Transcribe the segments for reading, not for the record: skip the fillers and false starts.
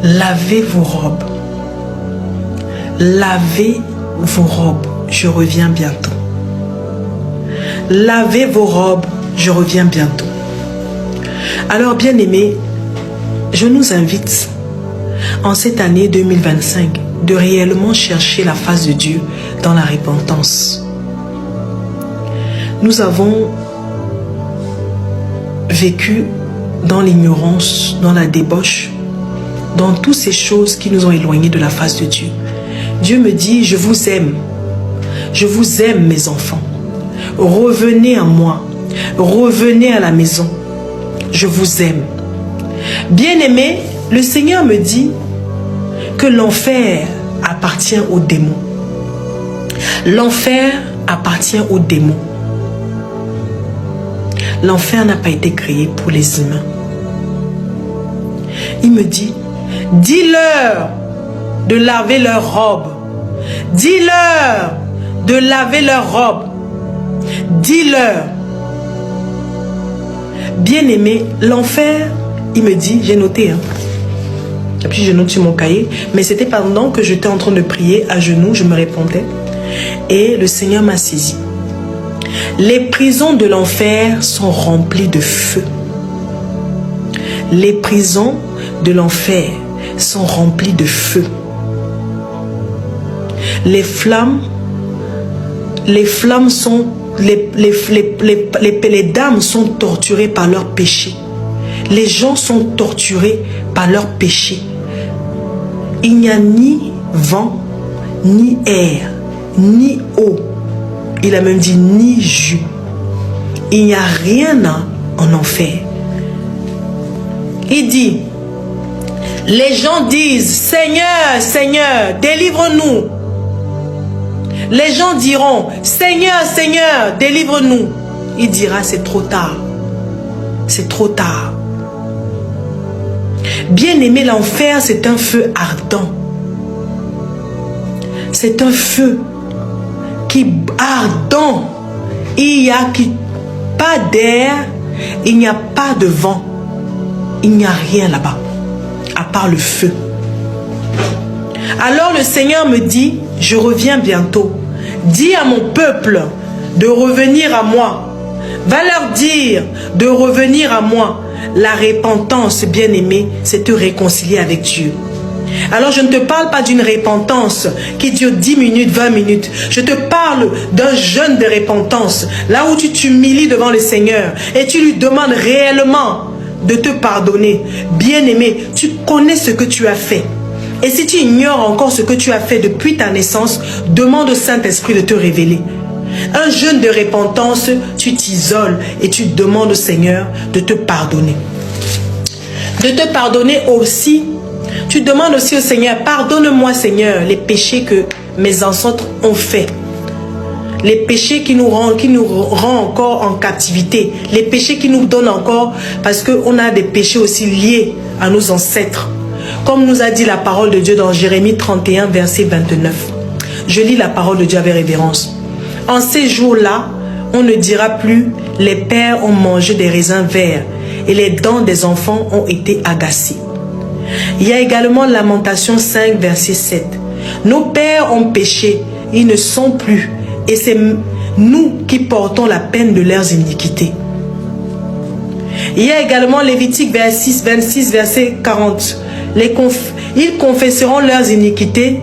lavez vos robes. Lavez vos robes, je reviens bientôt. Lavez vos robes, je reviens bientôt. Alors, bien-aimés, je nous invite en cette année 2025 de réellement chercher la face de Dieu dans la repentance. Nous avons vécu dans l'ignorance, dans la débauche, dans toutes ces choses qui nous ont éloignés de la face de Dieu. Dieu me dit, je vous aime. Je vous aime, mes enfants. Revenez à moi. Revenez à la maison. Je vous aime. Bien-aimé, le Seigneur me dit que l'enfer appartient aux démons. L'enfer appartient aux démons. L'enfer n'a pas été créé pour les humains. Il me dit, dis-leur de laver leurs robes. Dis-leur de laver leurs robes. Dis-leur. Bien-aimé, l'enfer, il me dit, j'ai noté, et puis je note sur mon cahier, mais c'était pendant que j'étais en train de prier à genoux, je me répondais, et le Seigneur m'a saisi. Les prisons de l'enfer sont remplies de feu. Les prisons de l'enfer sont remplies de feu. Les flammes sont, les dames sont torturées par leurs péchés. Les gens sont torturés par leurs péchés. Il n'y a ni vent, ni air, ni eau. Il a même dit ni jus. Il n'y a rien en enfer. Il dit, les gens disent, Seigneur, Seigneur, délivre-nous. Les gens diront, Seigneur, Seigneur, délivre-nous. Il dira, c'est trop tard. C'est trop tard. Bien-aimé, l'enfer, c'est un feu ardent. C'est un feu qui ardent. Il n'y a pas d'air, il n'y a pas de vent. Il n'y a rien là-bas, à part le feu. Alors le Seigneur me dit, je reviens bientôt. Dis à mon peuple de revenir à moi. Va leur dire de revenir à moi. La repentance, bien-aimé, c'est te réconcilier avec Dieu. Alors je ne te parle pas d'une repentance qui dure 10 minutes, 20 minutes. Je te parle d'un jeûne de repentance. Là où tu t'humilies devant le Seigneur et tu lui demandes réellement de te pardonner. Bien-aimé, tu connais ce que tu as fait. Et si tu ignores encore ce que tu as fait depuis ta naissance, demande au Saint-Esprit de te révéler. Un jeûne de repentance, tu t'isoles et tu demandes au Seigneur de te pardonner. De te pardonner aussi. Tu demandes aussi au Seigneur, pardonne-moi Seigneur les péchés que mes ancêtres ont faits. Les péchés qui nous rendent encore en captivité. Les péchés qui nous donnent encore, parce qu'on a des péchés aussi liés à nos ancêtres. Comme nous a dit la parole de Dieu dans Jérémie 31, verset 29. Je lis la parole de Dieu avec révérence. En ces jours-là, on ne dira plus, les pères ont mangé des raisins verts et les dents des enfants ont été agacées. Il y a également Lamentation 5, verset 7. Nos pères ont péché, ils ne sont plus, et c'est nous qui portons la peine de leurs iniquités. Il y a également Lévitique 26, verset 40. Ils confesseront leurs iniquités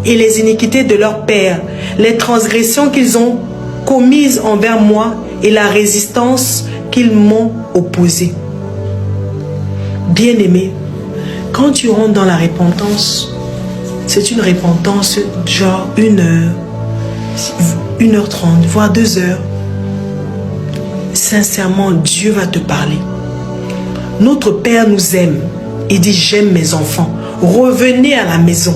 et les iniquités de leurs pères, les transgressions qu'ils ont commises envers moi et la résistance qu'ils m'ont opposée. Bien-aimé, quand tu rentres dans la repentance, c'est une repentance genre 1 heure, 1h30, voire 2 heures. Sincèrement, Dieu va te parler. Notre Père nous aime. Il dit, j'aime mes enfants. Revenez à la maison.